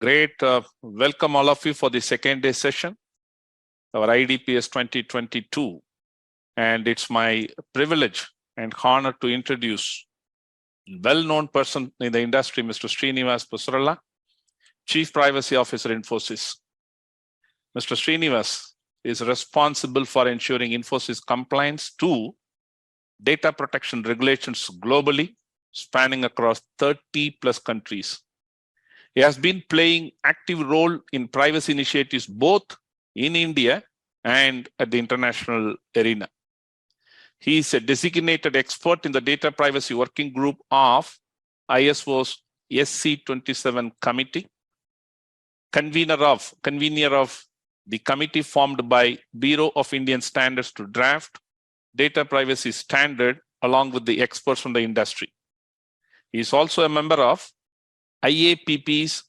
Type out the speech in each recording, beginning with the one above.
Great. Welcome all of you for the second day session, our IDPS 2022. And it's my privilege and honor to introduce well-known person in the industry, Mr. Srinivas Poosarla, Chief Privacy Officer, Infosys. Mr. Srinivas is responsible for ensuring Infosys compliance to data protection regulations globally, spanning across 30 plus countries. He has been playing active role in privacy initiatives both in India and at the international arena. He is a designated expert in the data privacy working group of ISO's SC27 committee, convener of the committee formed by Bureau of Indian Standards to draft data privacy standard along with the experts from the industry. He is also a member of IAPP's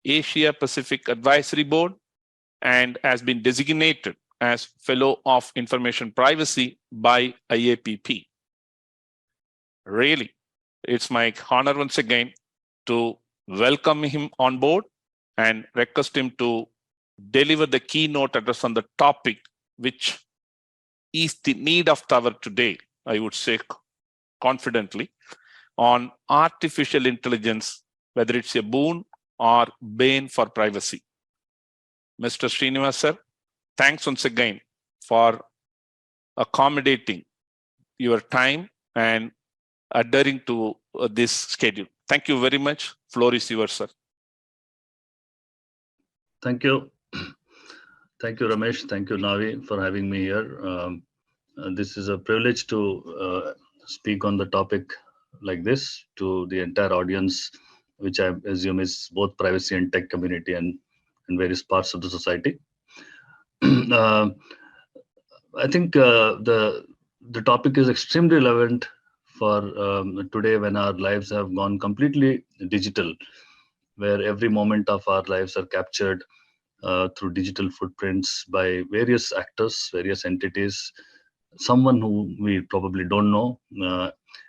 Asia Pacific Advisory Board and has been designated as Fellow of Information Privacy by IAPP. Really, it's my honor once again to welcome him on board and request him to deliver the keynote address on the topic, which is the need of the hour today, I would say confidently, on artificial intelligence, whether it's a boon or bane for privacy. Mr. Srinivas, sir, thanks once again for accommodating your time and adhering to this schedule. Thank you very much. Floor is yours, sir. Thank you. Thank you, Ramesh. Thank you, Navi, for having me here. This is a privilege to speak on the topic like this to the entire audience, which I assume is both privacy and tech community and various parts of the society. I think the topic is extremely relevant for today when our lives have gone completely digital, where every moment of our lives are captured through digital footprints by various actors, various entities, someone who we probably don't know.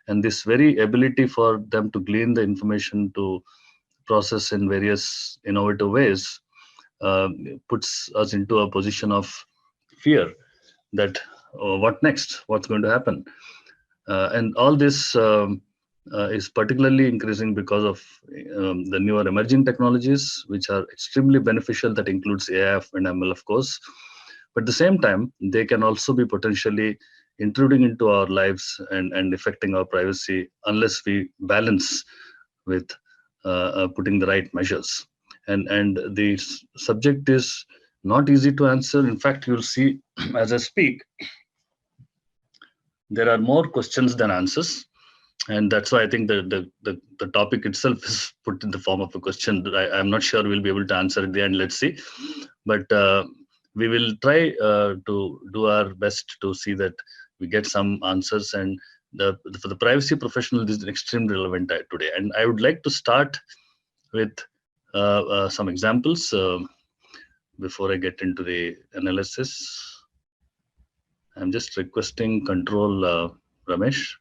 And this very ability for them to glean the information to process in various innovative ways puts us into a position of fear that what next, what's going to happen. And all this is particularly increasing because of the newer emerging technologies, which are extremely beneficial. That includes AI and ML, of course. But at the same time, they can also be potentially intruding into our lives and affecting our privacy unless we balance with putting the right measures. And the subject is not easy to answer. In fact, you'll see as I speak, there are more questions than answers. And that's why I think the topic itself is put in the form of a question. I'm not sure we'll be able to answer at the end. Let's see. But we will try to do our best to see that we get some answers. And for the privacy professional, this is extremely relevant today. And I would like to start with some examples before I get into the analysis. I'm just requesting control, Ramesh.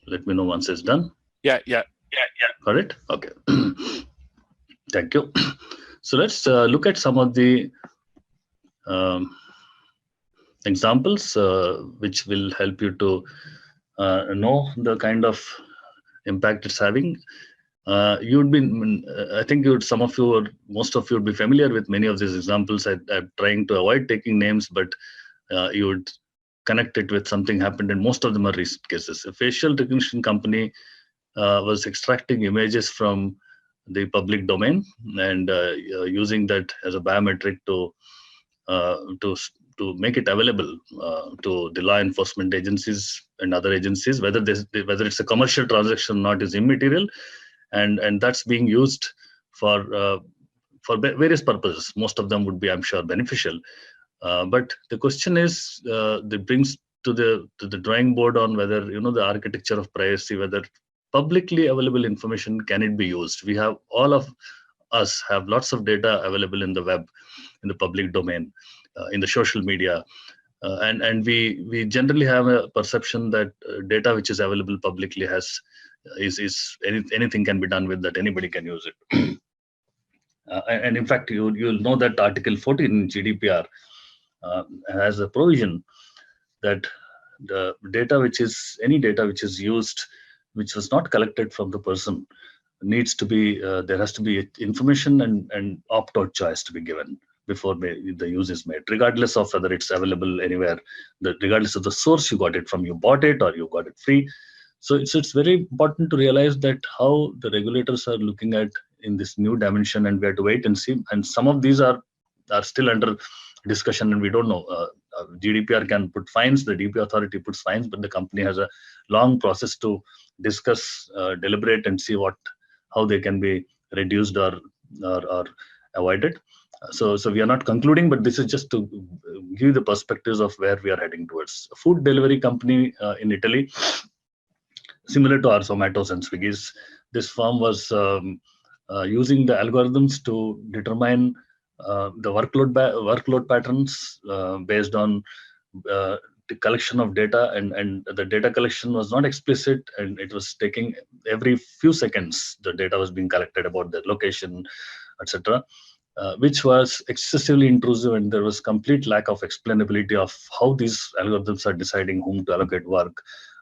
Let me know once it's done. Yeah. Got it? Okay. Thank you. So let's look at some of the examples which will help you to know the kind of impact it's having. I think some of you or most of you would be familiar with many of these examples. I'm trying to avoid taking names, but you would connect it with something happened, and most of them are recent cases. A facial recognition company was extracting images from the public domain and using that as a biometric to make it available to the law enforcement agencies and other agencies. Whether it's a commercial transaction or not is immaterial, and that's being used for various purposes. Most of them would be, I'm sure, beneficial. But the question is, that brings to the drawing board on whether the architecture of privacy, whether publicly available information can it be used. We have, all of us have lots of data available in the web, in the public domain, in the social media, and we generally have a perception that data which is available publicly is anything can be done with that, anybody can use it. And in fact, you'll know that Article 14 in GDPR has a provision that the data any data which is used, which was not collected from the person, needs to be there has to be information and opt-out choice to be given before the use is made, regardless of whether it's available anywhere, regardless of the source you got it from, you bought it or you got it free. So it's very important to realize that how the regulators are looking at in this new dimension, and we have to wait and see. And some of these are still under discussion, and we don't know. GDPR can put fines, the DP authority puts fines, but the company has a long process to discuss, deliberate, and see how they can be reduced or avoided. So we are not concluding, but this is just to give you the perspectives of where we are heading towards. A food delivery company in Italy, similar to our Zomatos and Swiggy's, this firm was using the algorithms to determine the workload patterns based on the collection of data, and the data collection was not explicit, and it was taking every few seconds the data was being collected about the location, etc., which was excessively intrusive, and there was complete lack of explainability of how these algorithms are deciding whom to allocate work,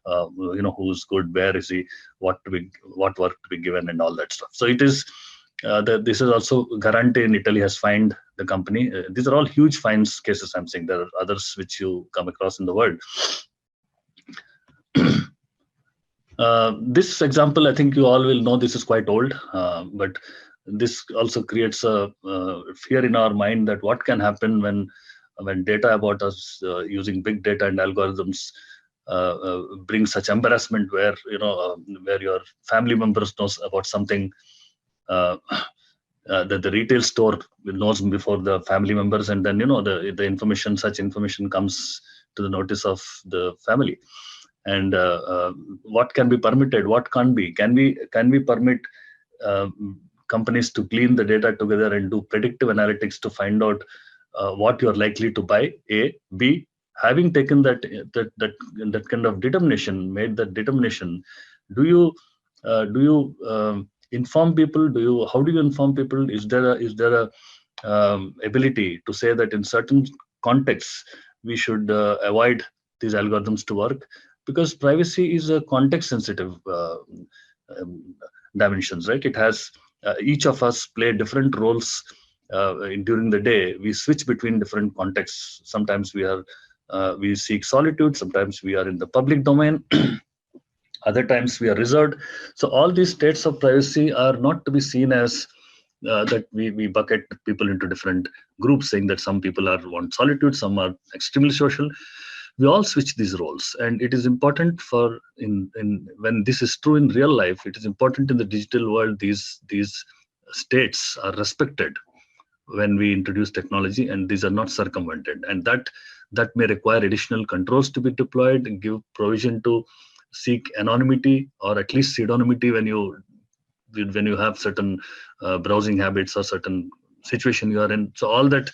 who's good, where is he, what work to be given, and all that stuff. So it is this is also Garante in Italy has fined the company. These are all huge fines cases I'm saying. There are others which you come across in the world. This example, I think you all will know, this is quite old, but this also creates a fear in our mind that what can happen when data about us using big data and algorithms bring such embarrassment where where your family members knows about something that the retail store knows before the family members, and then the such information comes to the notice of the family. And what can be permitted, what can't be? Can we permit companies to clean the data together and do predictive analytics to find out what you're likely to buy? A. B. Having taken that kind of determination, made that determination, do you inform people? How do you inform people? Is there a ability to say that in certain contexts we should avoid these algorithms to work? Because privacy is a context sensitive dimensions, right? It has each of us play different roles during the day. We switch between different contexts. Sometimes we seek solitude, sometimes we are in the public domain, other times we are reserved. So all these states of privacy are not to be seen as that we bucket people into different groups, saying that some people want solitude, some are extremely social. We all switch these roles, and it is important when this is true in real life, it is important in the digital world these states are respected when we introduce technology, and these are not circumvented, and that may require additional controls to be deployed and give provision to seek anonymity or at least pseudonymity when you have certain browsing habits or certain situation you are in. So all that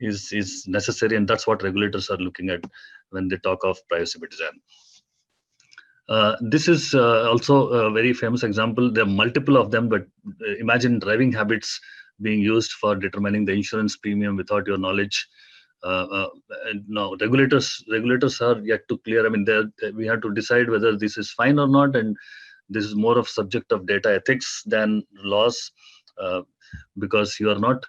is necessary, and that's what regulators are looking at when they talk of privacy by design. This is also a very famous example. There are multiple of them, but imagine driving habits being used for determining the insurance premium without your knowledge. And now regulators are yet to clear. I mean, we have to decide whether this is fine or not, and this is more of subject of data ethics than laws, because you are not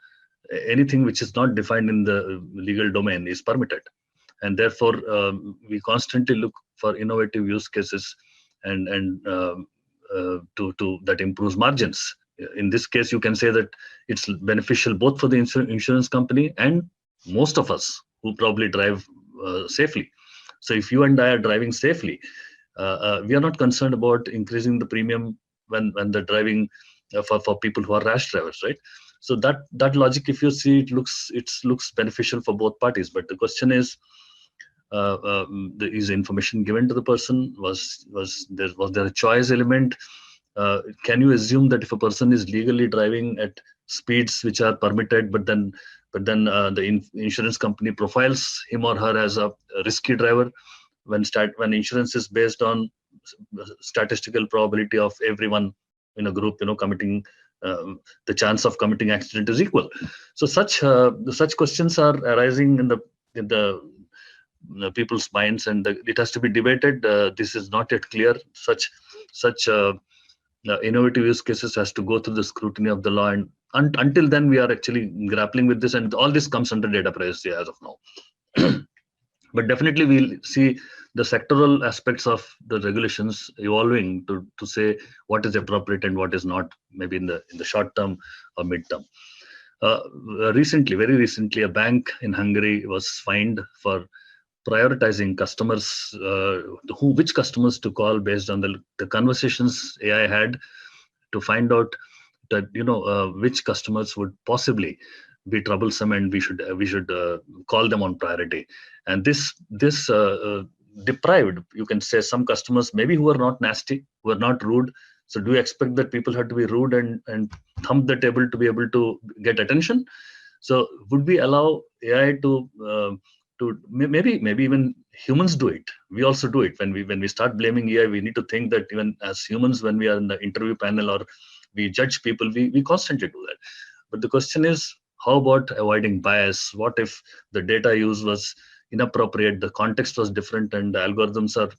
anything which is not defined in the legal domain is permitted, and therefore we constantly look for innovative use cases and to that improves margins. In this case, you can say that it's beneficial both for the insurance company and most of us who probably drive safely. So if you and I are driving safely, we are not concerned about increasing the premium when they're driving for people who are rash drivers, right? So that logic, if you see, it looks beneficial for both parties. But the question is, is information given to the person? Was there a choice element? Can you assume that if a person is legally driving at speeds which are permitted, but then the insurance company profiles him or her as a risky driver, when insurance is based on statistical probability of everyone in a group committing the chance of committing accident is equal. So such questions are arising in the people's minds, and it has to be debated. This is not yet clear. Such innovative use cases has to go through the scrutiny of the law, and until then we are actually grappling with this, and all this comes under data privacy as of now. But definitely we'll see the sectoral aspects of the regulations evolving to say what is appropriate and what is not, maybe in the short term or mid term. Very recently, a bank in Hungary was fined for prioritizing customers, which customers to call based on the conversations AI had to find out that which customers would possibly be troublesome, and we should call them on priority. And this deprived, you can say, some customers maybe who are not nasty, who are not rude. So do you expect that people have to be rude and thump the table to be able to get attention? So would we allow AI to maybe even humans do it? We also do it. When we start blaming AI, we need to think that even as humans, when we are in the interview panel or we judge people, we constantly do that. But the question is, how about avoiding bias? What if the data use was inappropriate, the context was different, and the algorithms are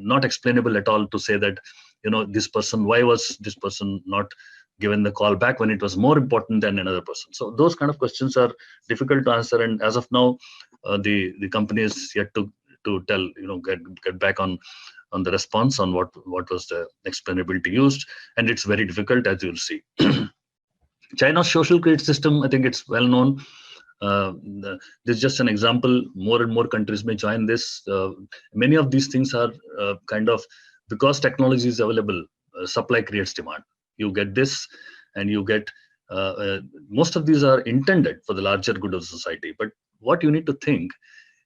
not explainable at all to say that, why was this person not given the call back when it was more important than another person? So those kind of questions are difficult to answer, and as of now, the company is yet to tell, get back on the response on what was the explainability used, and it's very difficult, as you'll see. China's social credit system, I think it's well known. This is just an example. More and more countries may join this. Many of these things are kind of, because technology is available, supply creates demand. You get this, and you get most of these are intended for the larger good of society. But what you need to think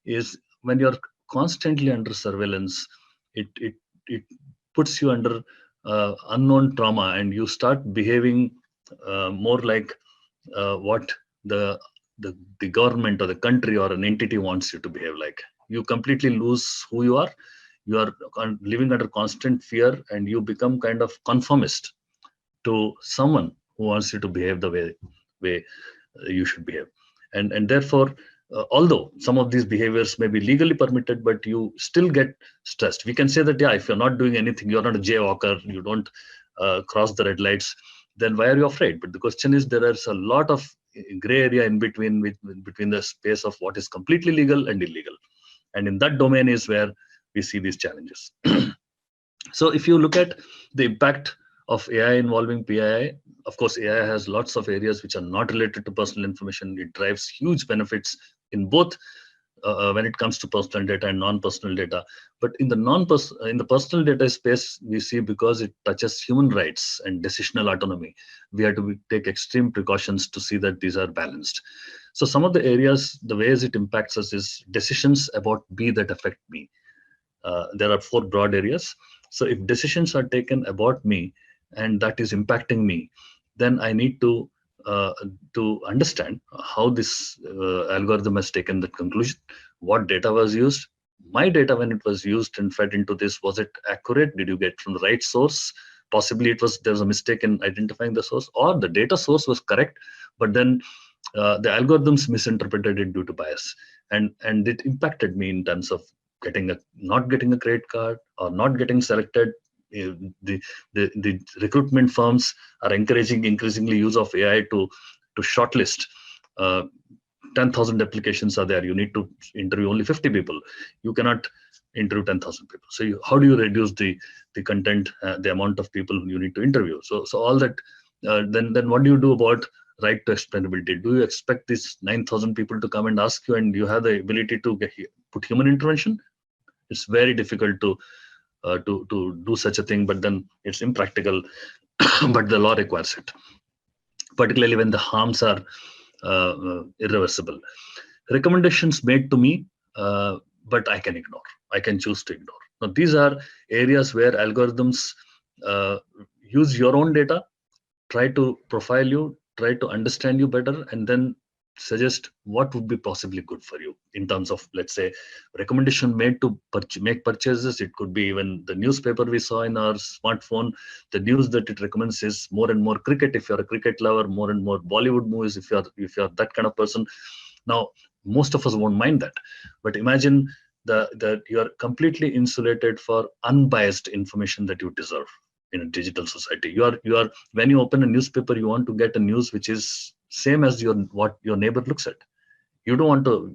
is, when you're constantly under surveillance, it puts you under unknown trauma, and you start behaving more like what the government or the country or an entity wants you to behave like. You completely lose who you are. You are living under constant fear, and you become kind of conformist to someone who wants you to behave the way you should behave. And therefore, although some of these behaviors may be legally permitted, but you still get stressed. We can say that, yeah, if you're not doing anything, you're not a jaywalker, you don't cross the red lights, then why are you afraid? But the question is, there is a lot of gray area in between the space of what is completely legal and illegal. And in that domain is where we see these challenges. So if you look at the impact of AI involving PII, of course, AI has lots of areas which are not related to personal information. It drives huge benefits in both when it comes to personal data and non-personal data. But in the personal data space, we see, because it touches human rights and decisional autonomy, we have to take extreme precautions to see that these are balanced. So some of the areas, the ways it impacts us is decisions about me that affect me. There are 4 broad areas. So if decisions are taken about me and that is impacting me, then I need to understand how this algorithm has taken that conclusion, what data was used, my data when it was used and fed into this, was it accurate? Did you get from the right source? Possibly there was a mistake in identifying the source, or the data source was correct, but then the algorithms misinterpreted it due to bias, and it impacted me in terms of not getting a credit card or not getting selected. The recruitment firms are encouraging increasingly use of AI to shortlist. 10,000 applications are there. You need to interview only 50 people. You cannot interview 10,000 people. So how do you reduce the content, the amount of people you need to interview? So all that. Then what do you do about right to explainability? Do you expect these 9,000 people to come and ask you, and you have the ability to put human intervention? It's very difficult to do such a thing, but then it's impractical. But the law requires it, particularly when the harms are irreversible. Recommendations made to me, but I can ignore. I can choose to ignore. Now, these are areas where algorithms use your own data, try to profile you, try to understand you better, and then suggest what would be possibly good for you in terms of, let's say, recommendation made to make purchases. It could be even the newspaper we saw in our smartphone. The news that it recommends is more and more cricket if you're a cricket lover, more and more Bollywood movies if you're that kind of person. Now, most of us won't mind that, but imagine that you are completely insulated for unbiased information that you deserve in a digital society. You are when you open a newspaper, you want to get a news which is same as what your neighbor looks at. You don't want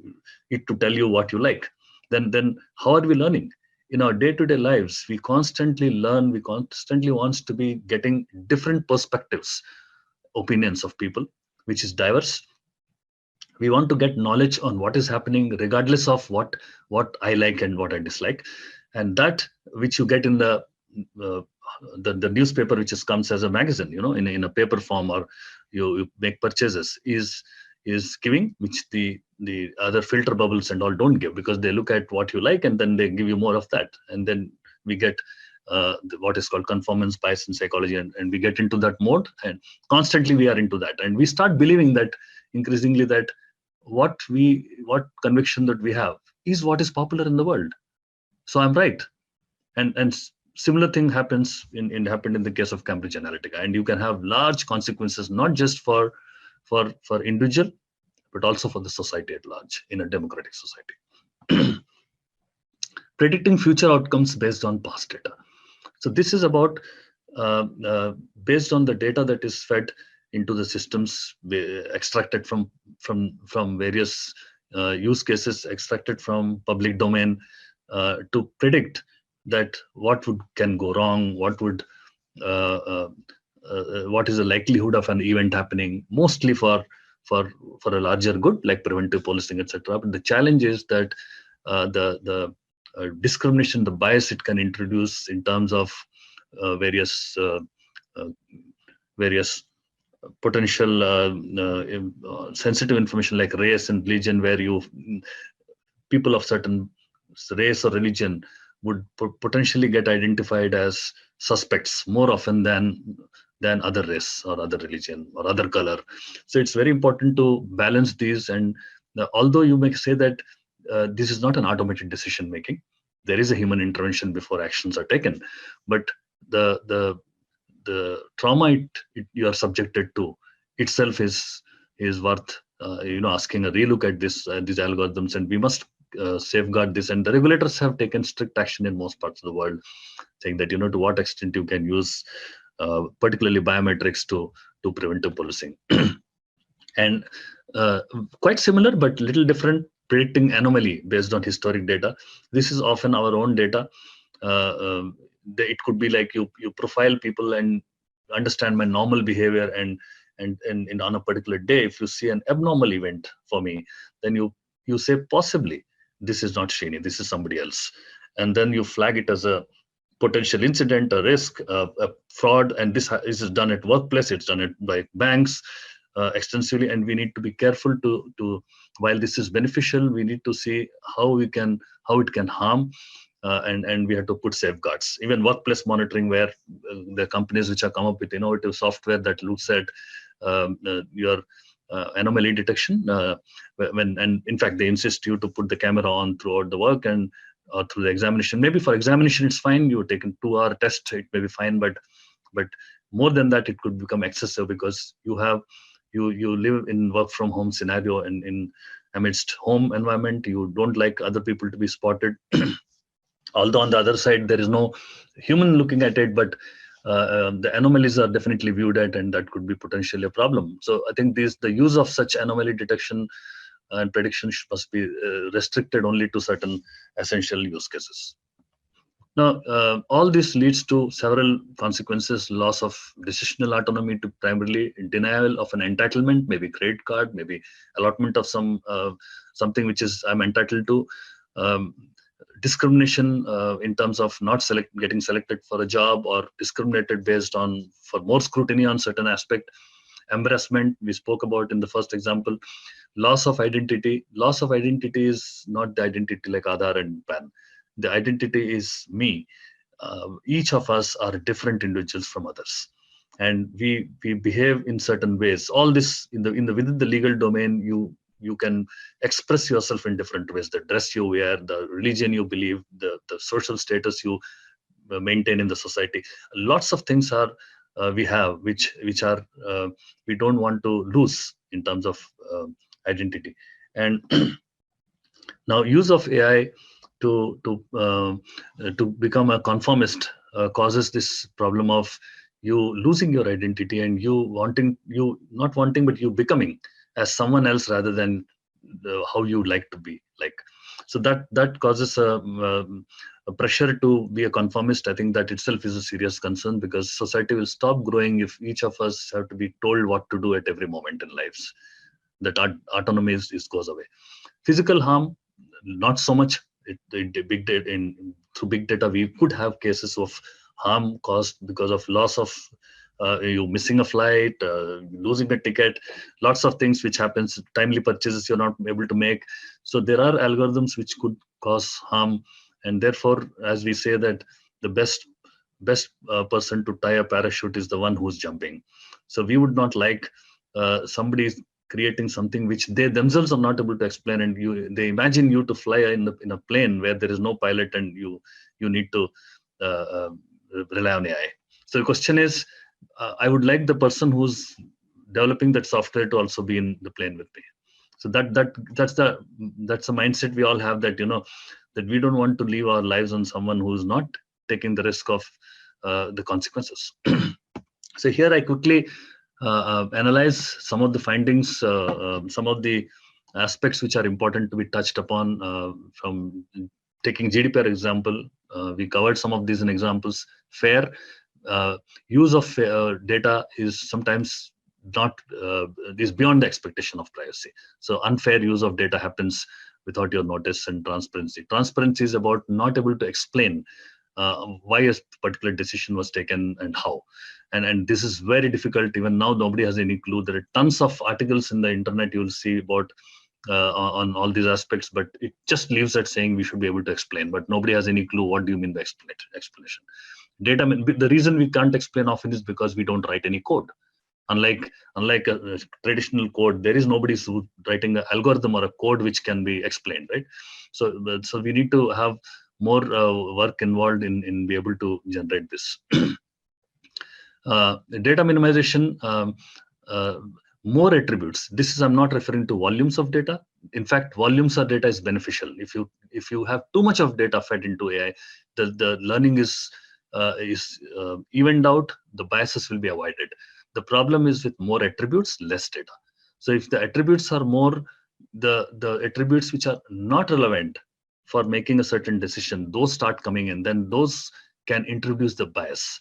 it to tell you what you like. Then how are we learning? In our day-to-day lives, we constantly learn. We constantly wants to be getting different perspectives, opinions of people, which is diverse. We want to get knowledge on what is happening regardless of what I like and what I dislike. And that which you get in uh, the newspaper, which comes as a magazine, in a paper form, or you make purchases, is giving, which the other filter bubbles and all don't give, because they look at what you like and then they give you more of that. And then we get what is called conformance bias in psychology, and we get into that mode, and constantly we are into that, and we start believing that increasingly that what conviction that we have is what is popular in the world, so I'm right. And similar thing happened in the case of Cambridge Analytica, and you can have large consequences, not just for individual, but also for the society at large in a democratic society. Predicting future outcomes based on past data. So this is about based on the data that is fed into the systems, extracted from various use cases, extracted from public domain, to predict that can go wrong, what is the likelihood of an event happening, mostly for a larger good, like preventive policing, etc. But the challenge is that the discrimination, the bias it can introduce in terms of various potential sensitive information like race and religion, where people of certain race or religion would potentially get identified as suspects more often than other race or other religion or other color. So it's very important to balance these. And although you may say that this is not an automated decision making, there is a human intervention before actions are taken, but the trauma you are subjected to itself is worth asking a relook at these algorithms, and we must safeguard this. And the regulators have taken strict action in most parts of the world, saying that to what extent you can use particularly biometrics to preventive policing. And quite similar but little different, predicting anomaly based on historic data. This is often our own data. It could be like you profile people and understand my normal behavior, and on a particular day, if you see an abnormal event for me, then you say possibly this is not Srini, this is somebody else, and then you flag it as a potential incident, a risk, a fraud. And this is done at workplace, it's done by banks extensively, and we need to be careful to while this is beneficial, we need to see how it can harm. And we have to put safeguards. Even workplace monitoring, where the companies which have come up with innovative software that looks at your anomaly detection, and in fact they insist you to put the camera on throughout the work and through the examination. Maybe for examination it's fine, you take a 2-hour test, it may be fine, but more than that it could become excessive, because you live in work from home scenario, and in amidst home environment, you don't like other people to be spotted. Although on the other side there is no human looking at it, but the anomalies are definitely viewed at, and that could be potentially a problem. So I think the use of such anomaly detection and prediction must be restricted only to certain essential use cases. Now, all this leads to several consequences: loss of decisional autonomy, to primarily denial of an entitlement, maybe credit card, maybe allotment of something which is I'm entitled to. Discrimination in terms of not getting selected for a job, or discriminated based on for more scrutiny on certain aspect. Embarrassment, we spoke about in the first example. Loss of identity. Loss of identity is not the identity like Aadhaar and PAN. The identity is me. Each of us are different individuals from others. and we behave in certain ways. All this within the legal domain, you can express yourself in different ways. The dress you wear, the religion you believe, the social status you maintain in the society. Lots of things are we have which are we don't want to lose in terms of identity. And now use of AI to become a conformist causes this problem of you losing your identity, and you not wanting but you becoming as someone else rather than how you like to be like. So that causes a pressure to be a conformist. I think that itself is a serious concern, because society will stop growing if each of us have to be told what to do at every moment in lives. That autonomy goes away. Physical harm, not so much. Big data, through big data, we could have cases of harm caused because of loss of you missing a flight, losing a ticket, lots of things which happens. Timely purchases you're not able to make. So there are algorithms which could cause harm, and therefore, as we say that the best person to tie a parachute is the one who's jumping. So we would not like somebody creating something which they themselves are not able to explain, and they imagine you to fly in a plane where there is no pilot, and you need to uh, uh, rely on AI. So the question is, I would like the person who's developing that software to also be in the plane with me. So that's the mindset we all have, that that we don't want to leave our lives on someone who's not taking the risk of the consequences. So here I quickly analyze some of the findings, some of the aspects which are important to be touched upon from taking GDPR example. We covered some of these in examples. Fair use of data is sometimes not is beyond the expectation of privacy. So unfair use of data happens without your notice. And transparency is about not able to explain why a particular decision was taken and how. And this is very difficult. Even now, nobody has any clue. There are tons of articles in the internet you will see about on all these aspects, but it just leaves at saying we should be able to explain, but nobody has any clue what do you mean by explanation. The reason we can't explain often is because we don't write any code. Unlike a traditional code, there is nobody who's writing an algorithm or a code which can be explained, right? So we need to have more work involved in be able to generate this. Data minimization, more attributes. I'm not referring to volumes of data. In fact, volumes of data is beneficial. If you have too much of data fed into AI, the learning is evened out. The biases will be avoided. The problem is with more attributes, less data. So if the attributes are more, the attributes which are not relevant for making a certain decision, those start coming in, then those can introduce the bias.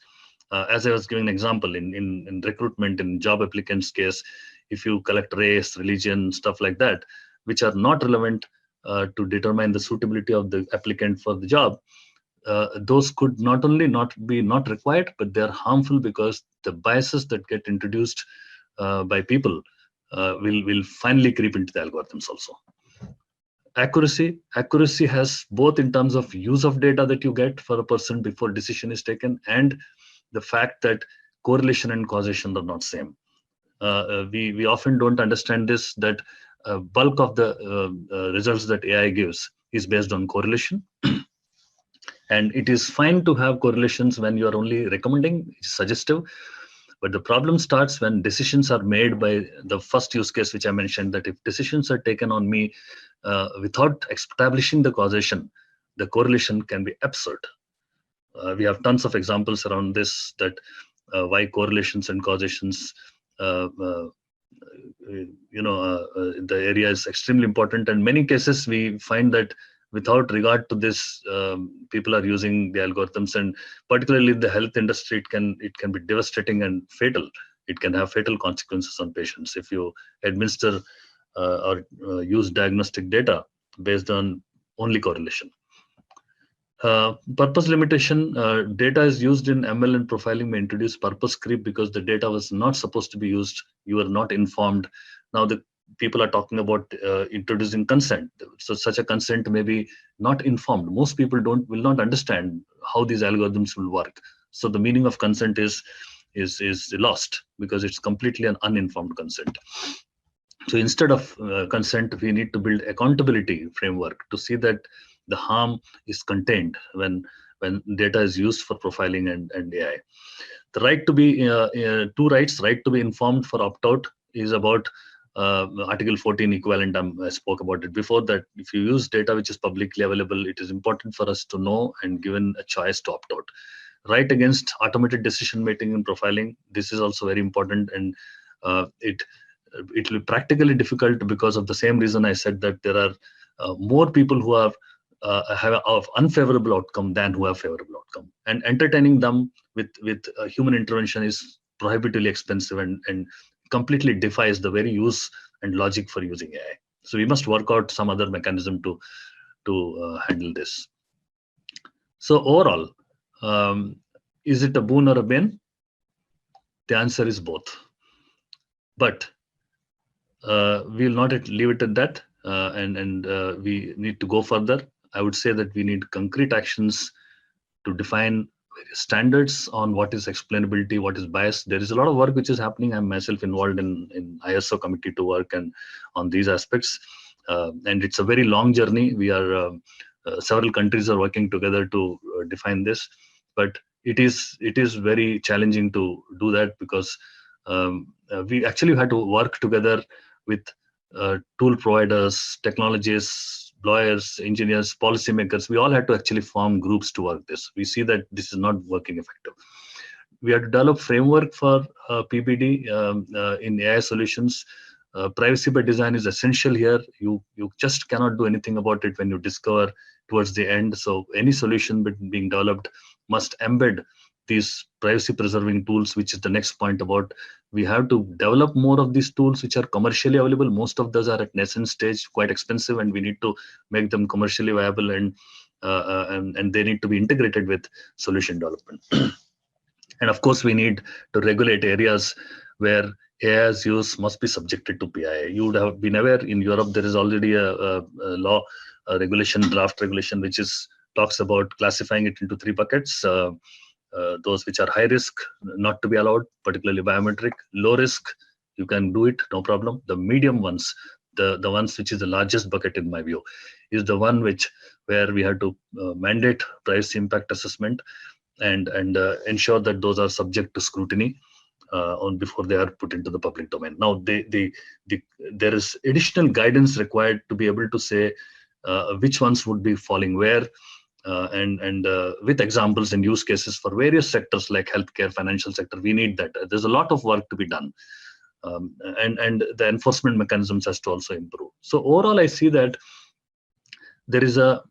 As I was giving an example in recruitment, in job applicants case, if you collect race, religion, stuff like that, which are not relevant to determine the suitability of the applicant for the job, those could not only not be required, but they are harmful because the biases that get introduced by people will finally creep into the algorithms also. Accuracy has both in terms of use of data that you get for a person before decision is taken, and the fact that correlation and causation are not same. We often don't understand this, that bulk of the results that AI gives is based on correlation. And it is fine to have correlations when you are only recommending, suggestive. But the problem starts when decisions are made by the first use case, which I mentioned, that if decisions are taken on me without establishing the causation, the correlation can be absurd. We have tons of examples around this, that why correlations and causations, the area is extremely important. And many cases we find that without regard to this, people are using the algorithms, and particularly in the health industry, it can be devastating and fatal. It can have fatal consequences on patients if you administer or use diagnostic data based on only correlation. Purpose limitation. Data is used in ML and profiling may introduce purpose creep because the data was not supposed to be used. You are not informed. Now the people are talking about introducing consent. So such a consent may be not informed. Most people will not understand how these algorithms will work. So the meaning of consent is is lost because it's completely an uninformed consent. So instead of consent, we need to build accountability framework to see that the harm is contained when data is used for profiling and AI. The right to be two rights: right to be informed for opt-out is about Article 14 equivalent. I spoke about it before, that if you use data which is publicly available, it is important for us to know and given a choice to opt out. Right against automated decision making and profiling. This is also very important, and it will be practically difficult because of the same reason I said that there are more people who have of unfavorable outcome than who have favorable outcome, and entertaining them with human intervention is prohibitively expensive and completely defies the very use and logic for using AI. So we must work out some other mechanism to handle this. So overall, is it a boon or a bane? The answer is both. But we will not leave it at that, and we need to go further. I would say that we need concrete actions to define various standards on what is explainability, what is bias. There is a lot of work which is happening. I'm myself involved in ISO committee to work and on these aspects, and it's a very long journey. We are several countries are working together to define this, but it is very challenging to do that because we actually had to work together with tool providers, technologists, lawyers, engineers, policymakers. We all had to actually form groups to work this. We see that this is not working effective. We had to develop framework for PBD in AI solutions. Privacy by design is essential here. You just cannot do anything about it when you discover towards the end. So any solution being developed must embed these privacy preserving tools, which is the next point about we have to develop more of these tools which are commercially available. Most of those are at nascent stage, quite expensive, and we need to make them commercially viable, and they need to be integrated with solution development. And of course, we need to regulate areas where AI's use must be subjected to PII. You would have been aware in Europe there is already a law, a regulation, draft regulation, which talks about classifying it into 3 buckets. Those which are high risk, not to be allowed, particularly biometric. Low risk, you can do it, no problem. The medium ones, the ones which is the largest bucket in my view, is the one where we have to mandate privacy impact assessment and ensure that those are subject to scrutiny before they are put into the public domain. Now, there is additional guidance required to be able to say which ones would be falling where. And with examples and use cases for various sectors like healthcare, financial sector, we need that. There's a lot of work to be done, and the enforcement mechanisms has to also improve. So overall, I see that there is a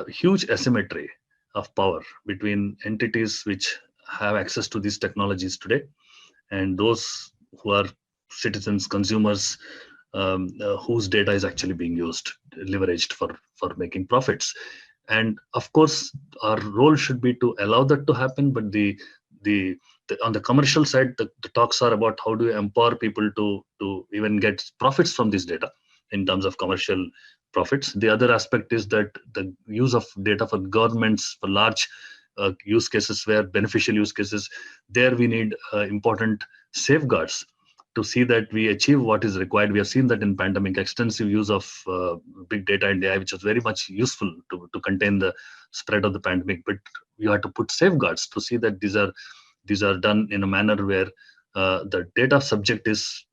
huge asymmetry of power between entities which have access to these technologies today and those who are citizens, consumers, whose data is actually being used, leveraged for making profits. And of course, our role should be to allow that to happen. But on the commercial side, the talks are about how do you empower people to even get profits from this data in terms of commercial profits. The other aspect is that the use of data for governments, for large use cases, where beneficial use cases, there we need important safeguards to see that we achieve what is required. We have seen that in pandemic, extensive use of big data and AI, which was very much useful to contain the spread of the pandemic. But you have to put safeguards to see that these are done in a manner where the data subject is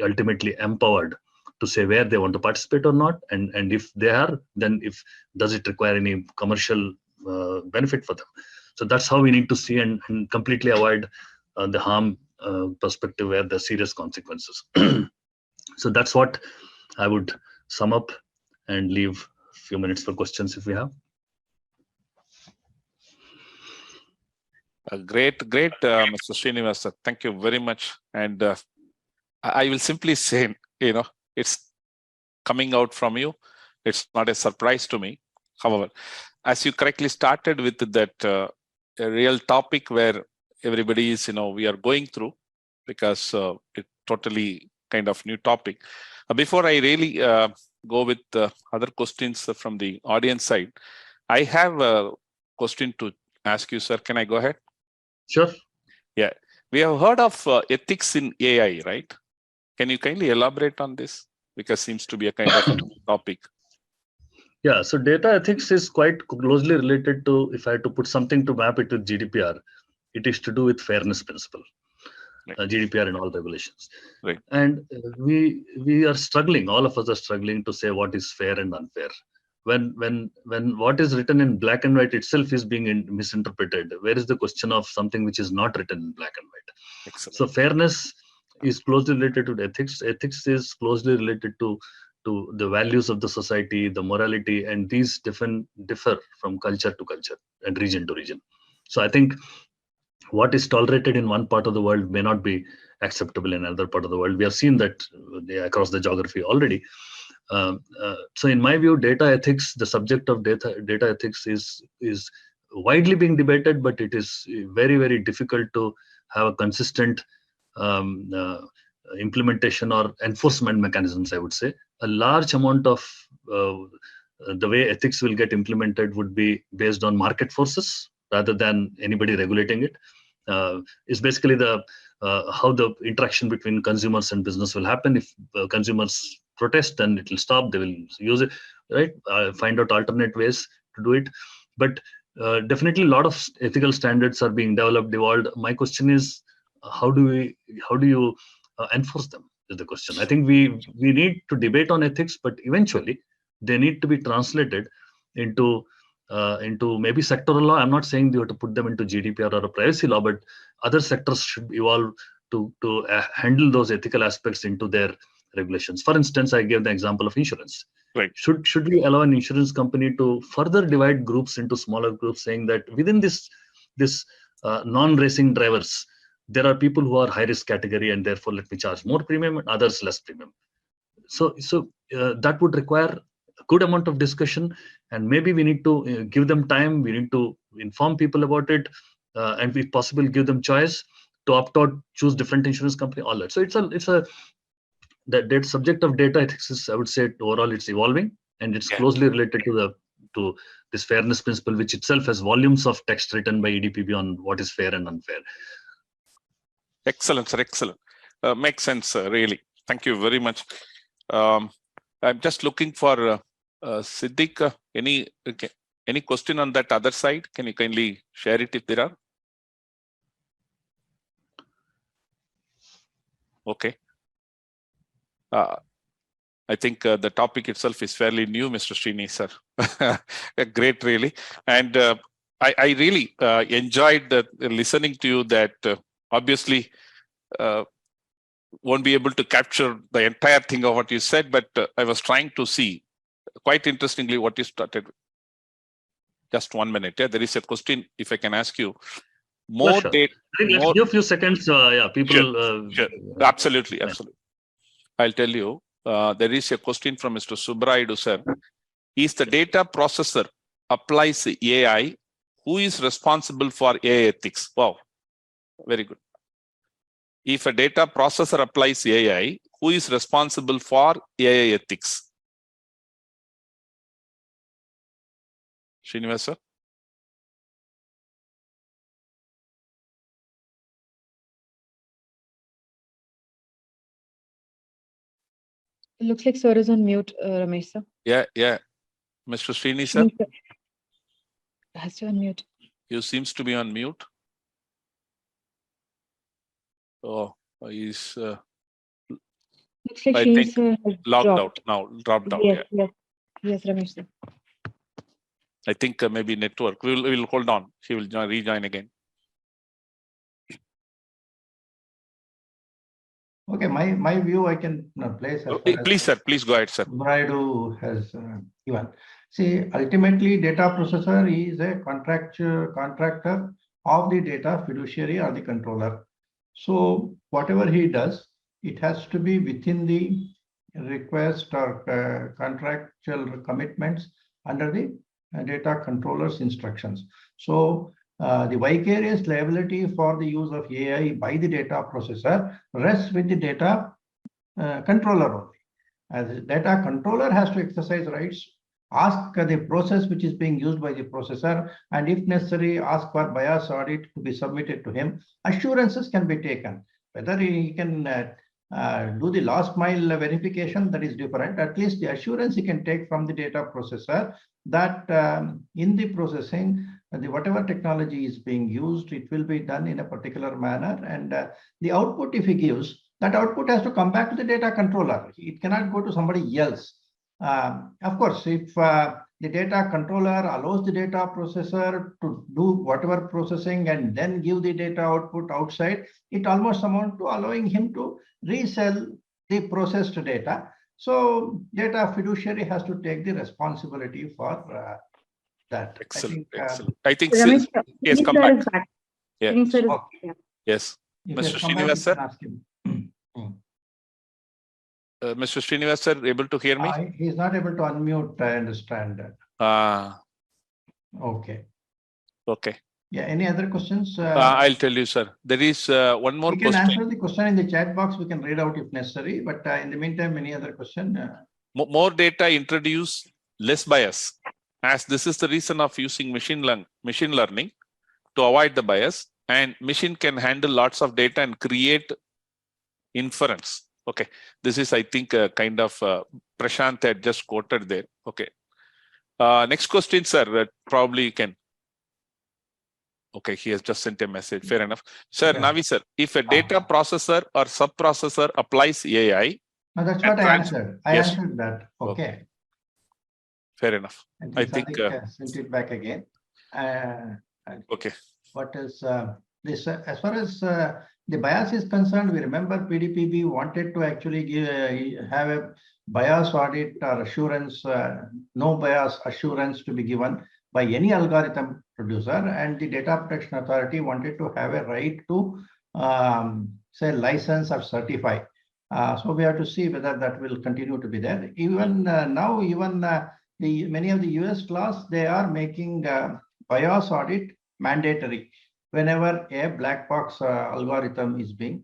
ultimately empowered to say where they want to participate or not, and if they are, then does it require any commercial benefit for them. So that's how we need to see and completely avoid the harm perspective where there are serious consequences. So that's what I would sum up and leave a few minutes for questions if we have. Great, Mr. Srinivas. Thank you very much. And I will simply say, it's coming out from you. It's not a surprise to me. However, as you correctly started with that a real topic where everybody is, we are going through, because it's totally kind of new topic. Before I really go with other questions from the audience side, I have a question to ask you, sir. Can I go ahead? Sure. Yeah, we have heard of ethics in AI, right? Can you kindly elaborate on this? Because seems to be a kind of topic. Yeah, so data ethics is quite closely related to, if I had to put something to map it with GDPR, it is to do with fairness principle, Right. GDPR and all regulations. Right. And we are struggling, all of us are struggling to say what is fair and unfair. When what is written in black and white itself is being misinterpreted, where is the question of something which is not written in black and white? Excellent. So fairness is closely related to ethics. Ethics is closely related to the values of the society, the morality, and these differ from culture to culture and region to region. So I think what is tolerated in one part of the world may not be acceptable in another part of the world. We have seen that across the geography already. So in my view, data ethics, the subject of data ethics is widely being debated, but it is very, very difficult to have a consistent um, uh, implementation or enforcement mechanisms, I would say. A large amount of the way ethics will get implemented would be based on market forces rather than anybody regulating it. Is basically the how the interaction between consumers and business will happen. If consumers protest, then it will stop. They will use it, right? Find out alternate ways to do it. But definitely, a lot of ethical standards are being developed, evolved. My question is, how do you enforce them? Is the question. I think we need to debate on ethics, but eventually they need to be translated into maybe sectoral law. I'm not saying you have to put them into GDPR or a privacy law, but other sectors should evolve to handle those ethical aspects into their regulations. For instance, I gave the example of insurance. Right. Should we allow an insurance company to further divide groups into smaller groups, saying that within this non-racing drivers, there are people who are high risk category, and therefore let me charge more premium and others less premium. So that would require a good amount of discussion, and maybe we need to give them time. We need to inform people about it, and if possible, give them choice to opt out, choose different insurance company, all that. So that subject of data ethics is, I would say, overall it's evolving, and it's closely related to this fairness principle, which itself has volumes of text written by EDPB on what is fair and unfair. Excellent, sir. Excellent. Makes sense, really. Thank you very much. I'm just looking for Siddiq. Any question on that other side? Can you kindly share it if there are? Okay. I think the topic itself is fairly new, Mr. Srini, sir. Great, really. And I really enjoyed listening to you. That obviously won't be able to capture the entire thing of what you said, but I was trying to see, quite interestingly, what you started with. Just 1 minute. Yeah, there is a question, if I can ask you. More data. Let's give a few seconds. Yeah, people. Sure. Absolutely, absolutely. I'll tell you. There is a question from Mr. Subraidu, sir. Is the data processor applies AI, who is responsible for AI ethics? Wow, very good. If a data processor applies AI, who is responsible for AI ethics? Srinivas, sir? It looks like sir is on mute, Ramesh, sir. Yeah. Mr. Srini, sir? Has to unmute. You seems to be on mute. Oh, he's Looks like I Srini think sir has logged dropped. out now, dropped out. Yes, Yeah. yes, Ramesh, sir. I think maybe network. We'll hold on. He will rejoin again. Okay, my view I can place. Please, sir. Please go ahead, sir. Braidu has given. See, ultimately, data processor is a contractor of the data fiduciary or the controller. So whatever he does, it has to be within the request or contractual commitments under the data controller's instructions. So the vicarious liability for the use of AI by the data processor rests with the data controller only. As the data controller has to exercise rights ask the process which is being used by the processor, and if necessary, ask for BIOS audit to be submitted to him. Assurances can be taken. Whether he can do the last mile verification, that is different. At least the assurance he can take from the data processor that in the processing, whatever technology is being used, it will be done in a particular manner. And the output, if he gives, that output has to come back to the data controller. It cannot go to somebody else. Of course, if the data controller allows the data processor to do whatever processing and then give the data output outside, it almost amounts to allowing him to resell the processed data. So data fiduciary has to take the responsibility for that. Excellent. I think, Excellent. I think Ramesh, yes, Srini come sir back. is back. Yeah. Srini sir is Okay. yeah. Yes. if Mr. he has come back, Srinivas, we sir? can ask him. Mr. Srinivas, sir, able to hear me? He is not able to unmute, I understand. Okay. Okay. Yeah, any other questions? I'll tell you, sir. There is one more We can question. answer the question in the chat box. We can read out if necessary. But in the meantime, any other question? More data introduce less bias, as this is the reason of using machine learning to avoid the bias, and machine can handle lots of data and create inference. Okay, this is, I think, a kind of Prashant had just quoted there. Okay. Next question, sir. Probably you can. Okay, he has just sent a message. Fair enough. Sir, Yeah. Navi, sir, if a data processor or sub-processor applies AI. No, that's And what I answered. I yes. answered that. Okay. Fair enough. I think. Sadiq sent it back again. Okay. What is this? As far as the bias is concerned, we remember PDPB wanted to actually have a bias audit or assurance, no bias assurance to be given by any algorithm producer, and the Data Protection Authority wanted to have a right to say license or certify. So we have to see whether that will continue to be there. Even now, even many of the US laws, they are making BIOS audit mandatory whenever a black box algorithm is being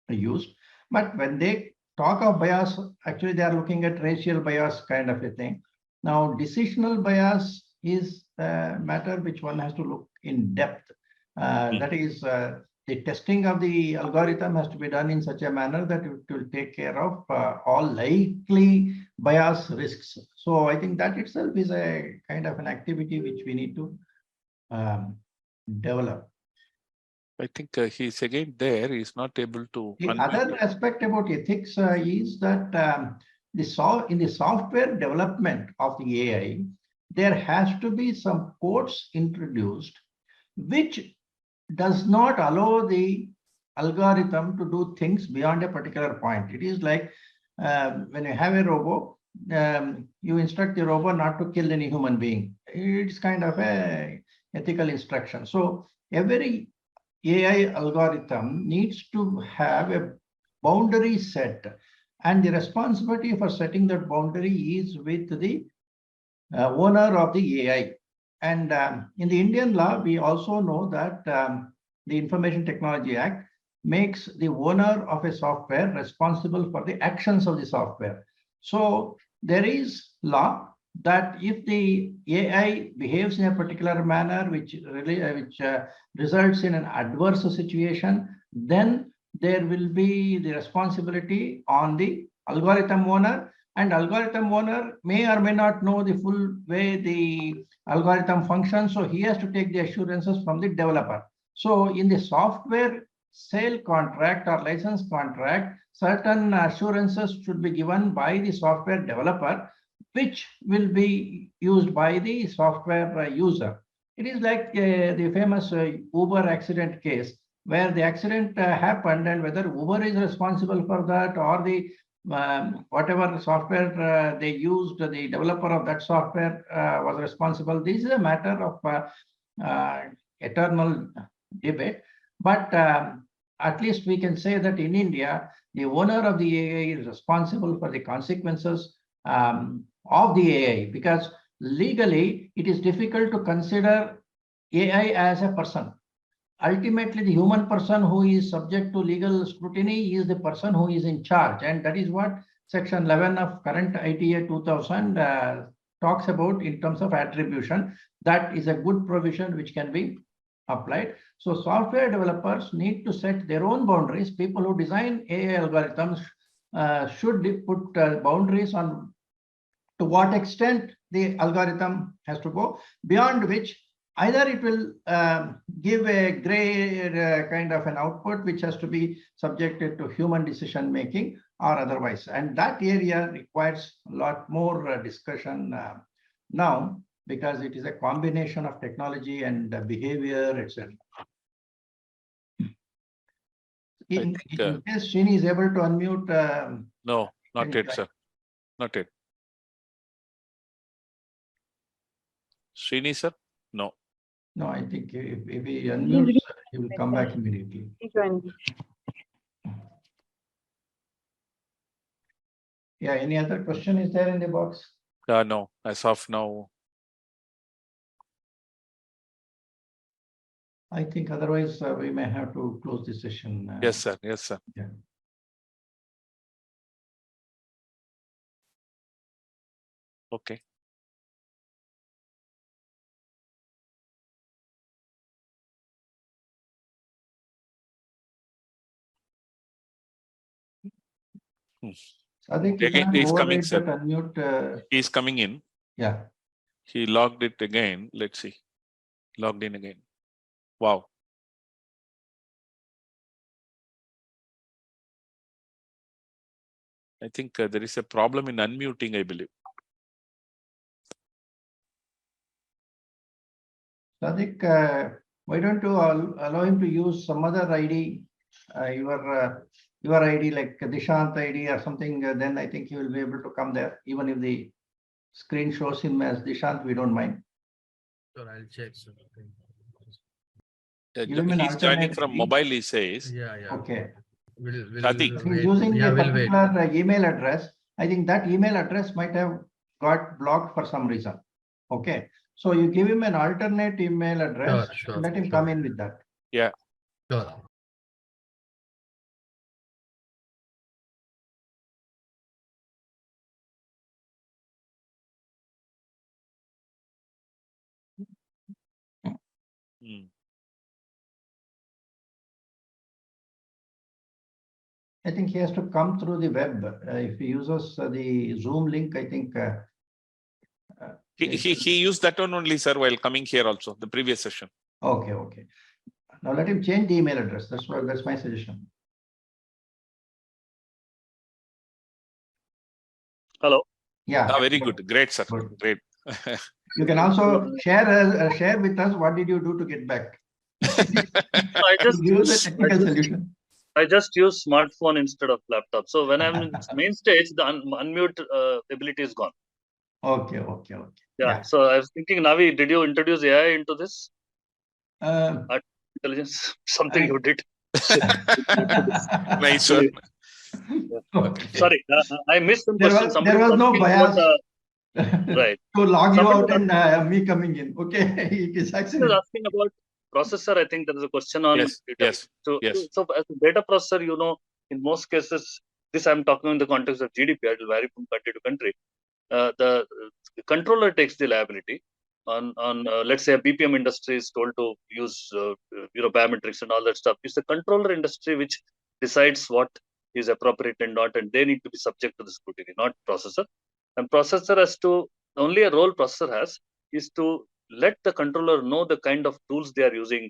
used. But when they talk of bias, actually they are looking at racial bias kind of a thing. Now, decisional bias is a matter which one has to look in depth. That is, the testing of the algorithm has to be done in such a manner that it will take care of all likely bias risks. So I think that itself is a kind of an activity which we need to develop. I think he's again there. He's not able to. The other aspect about ethics is that in the software development of the AI, there has to be some codes introduced which does not allow the algorithm to do things beyond a particular point. It is like when you have a robot, you instruct the robot not to kill any human being. It's kind of a ethical instruction. So every AI algorithm needs to have a boundary set, and the responsibility for setting that boundary is with the owner of the AI. And in the Indian law, we also know that the Information Technology Act makes the owner of a software responsible for the actions of the software. So there is law that if the AI behaves in a particular manner which results in an adverse situation, then there will be the responsibility on the algorithm owner, and algorithm owner may or may not know the full way the algorithm functions, so he has to take the assurances from the developer. So in the software sale contract or license contract, certain assurances should be given by the software developer, which will be used by the software user. It is like the famous Uber accident case, where the accident happened, and whether Uber is responsible for that or the whatever software they used, the developer of that software was responsible. This is a matter of eternal debate. But at least we can say that in India, the owner of the AI is responsible for the consequences of the AI, because legally it is difficult to consider AI as a person. Ultimately, the human person who is subject to legal scrutiny is the person who is in charge, and that is what Section 11 of current ITA 2000 talks about in terms of attribution. That is a good provision which can be applied. So software developers need to set their own boundaries. People who design AI algorithms should put boundaries on to what extent the algorithm has to go, beyond which either it will give a gray kind of an output which has to be subjected to human decision making or otherwise. And that area requires a lot more discussion now, because it is a combination of technology and behavior, etc. In case Srini is able to unmute. No, not yet, sir. Not yet. Srini, sir? No. No, I think if he unmutes, he will come back immediately. Yeah, any other question is there in the box? No, as of now. I think otherwise we may have to close the session. Yes, sir. Yes, sir. Yeah. Okay. I think he's coming, sir. Unmute. He's coming in. Yeah. He logged it again. Let's see. Logged in again. Wow. I think there is a problem in unmuting, I believe. Sadik, why don't you allow him to use some other ID, your ID like Dishant ID or something, then I think he will be able to come there. Even if the screen shows him as Dishant, we don't mind. Sure, I'll check. Sir. He's joining from mobile, he says. Yeah. Okay. We'll He's using a particular email address. I think that email address might have got blocked for some reason. Okay. So you give him an alternate email address, Sure, let him come in with that. Yeah. Sure. I think he has to come through the web. If he uses the Zoom link, I think. He used that one only, sir, while coming here also, the previous session. Okay. Now let him change the email address. That's my suggestion. Hello. Yeah. Very good. Great, sir. Good. Great. You can also share with us what did you do to get back. I just use a technical solution. I just use smartphone instead of laptop. So when I'm in main stage, the unmute ability is gone. Okay. Yeah. So I was thinking, Navi, did you introduce AI into this? Intelligence, something you did. Nice, sir. Okay. Sorry, I missed some question. There was no bias. Right. To log you out and me coming in. Okay. It is actually asking about processor. I think there is a question on yes. data. Yes. So yes. So as a data processor, in most cases, this I'm talking in the context of GDP. It will vary from country to country. The controller takes the liability on let's say a BPM industry is told to use biometrics and all that stuff. It's the controller industry which decides what is appropriate and not, and they need to be subject to the scrutiny, not processor. And processor has to, only a role processor has is to let the controller know the kind of tools they are using,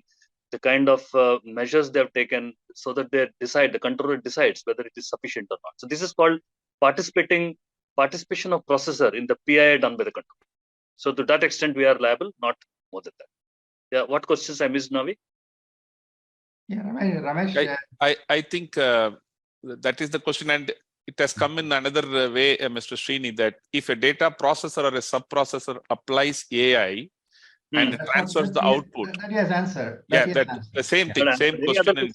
the kind of measures they have taken, so that the controller decides whether it is sufficient or not. So this is called participation of processor in the PI done by the controller. So to that extent, we are liable, not more than that. Yeah. What questions I missed, Navi? Yeah, Ramesh. I think that is the question, and it has come in another way, Mr. Srini, that if a data processor or a sub-processor applies AI and transfers the output. That he has answered. The same thing, same question.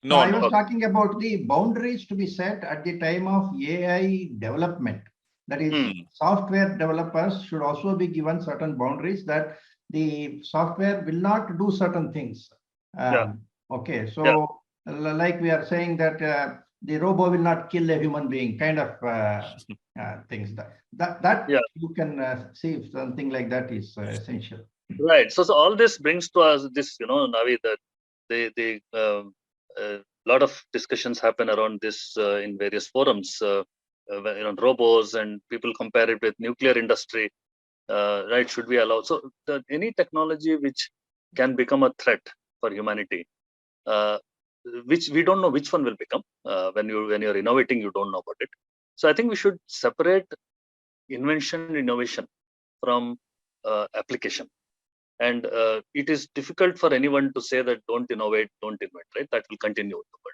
No, I was talking about the boundaries to be set at the time of AI development. That is, software developers should also be given certain boundaries that the software will not do certain things. Okay, so like we are saying that the robo will not kill a human being, kind of things. That Yeah. you can see if something like that is essential. Right. So all this brings to us this, Navi, that the lot of discussions happen around this in various forums. Robos, and people compare it with nuclear industry. Right? Should we allow? So any technology which can become a threat for humanity, which we don't know which one will become. When you're innovating, you don't know about it. So I think we should separate invention, innovation from application. And it is difficult for anyone to say that don't innovate, don't invent, right? That will continue. But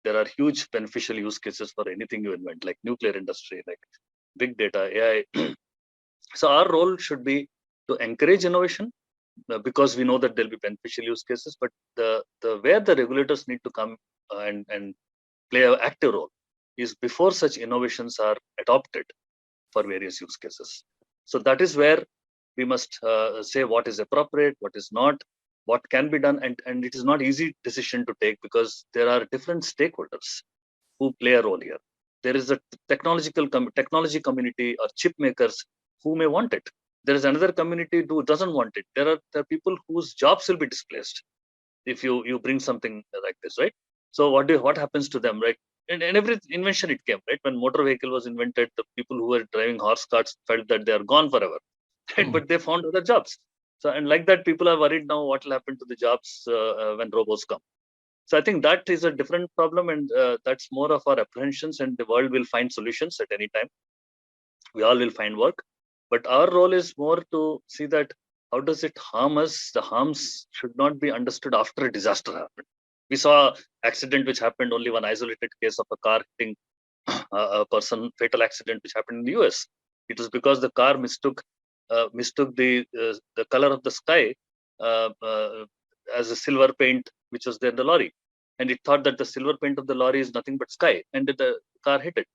there are huge beneficial use cases for anything you invent, like nuclear industry, like big data, AI. So our role should be to encourage innovation because we know that there'll be beneficial use cases, but the where the regulators need to come and play an active role is before such innovations are adopted for various use cases. So that is where we must say what is appropriate, what is not, what can be done, and it is not easy decision to take because there are different stakeholders who play a role here. There is a technology community or chip makers who may want it. There is another community who doesn't want it. There are people whose jobs will be displaced if you bring something like this, right? So what happens to them, right? And every invention it came, right? When motor vehicle was invented, the people who were driving horse carts felt that they are gone forever, right? But they found other jobs. So and like that, people are worried now what will happen to the jobs when robots come. So I think that is a different problem, and that's more of our apprehensions. And the world will find solutions at any time. We all will find work, but our role is more to see that how does it harm us? The harms should not be understood after a disaster happened. We saw accident which happened only one isolated case of a car hitting a person, fatal accident which happened in the US. It was because the car mistook the color of the sky as a silver paint which was there in the lorry, and it thought that the silver paint of the lorry is nothing but sky, and the car hit it.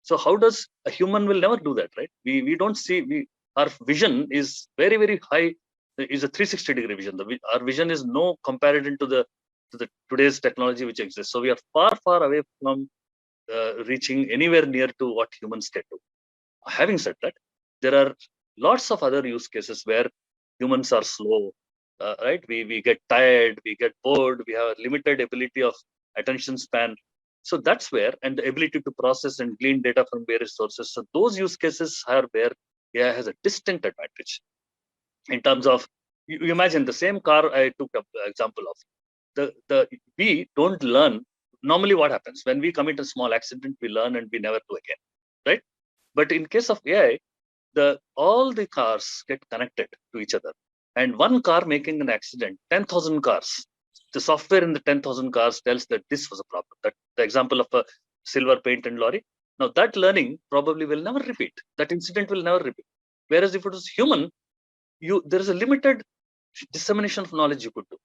So how does a human will never do that, right? We don't see, our vision is very, very high, is a 360-degree vision. Our vision is no comparison to the today's technology which exists. So we are far, far away from reaching anywhere near to what humans can do. Having said that, there are lots of other use cases where humans are slow, right? We get tired, we get bored, we have a limited ability of attention span. So that's where, and the ability to process and glean data from various sources. So those use cases are where AI has a distinct advantage. In terms of, you imagine the same car I took an example of. We don't learn. Normally what happens when we commit a small accident, we learn and we never do again, right? But in case of AI, all the cars get connected to each other. And one car making an accident, 10,000 cars, the software in the 10,000 cars tells that this was a problem. That the example of a silver paint and lorry. Now that learning probably will never repeat. That incident will never repeat. Whereas if it was human, there is a limited dissemination of knowledge you could do,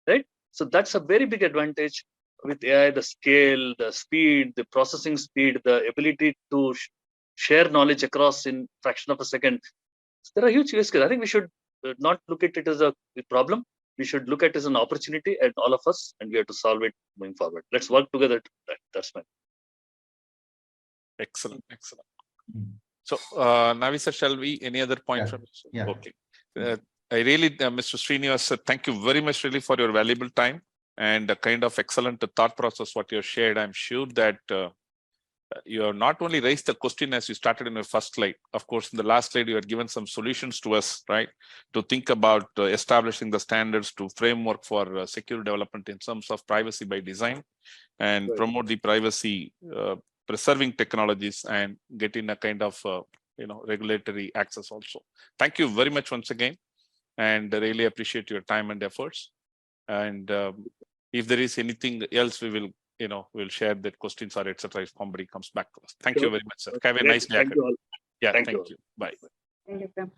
right? So that's a very big advantage with AI, the scale, the speed, the processing speed, the ability to share knowledge across in fraction of a second. So there are huge use cases. I think we should not look at it as a problem. We should look at it as an opportunity, and all of us, and we have to solve it moving forward. Let's work together. That's my. Excellent, excellent. Mm. So, Navi sir, shall we? Any other point Yeah. from you, sir? Yeah. Okay. I really, Mr. Srinivas, sir, thank you very much, really, for your valuable time and the kind of excellent thought process what you have shared. I'm sure that you have not only raised the question as you started in your first slide. Of course, in the last slide, you had given some solutions to us, right? To think about establishing the standards to framework for secure development in terms of privacy by design and Right. promote the privacy preserving technologies and getting a kind of regulatory access also. Thank you very much once again, and I really appreciate your time and efforts. And if there is anything else, we will we'll share that questions or etc. if somebody comes back to us. Thank you very much, sir. Have a nice day. Thank you all. Yeah, Thank thank you. you. Bye. Thank you, sir.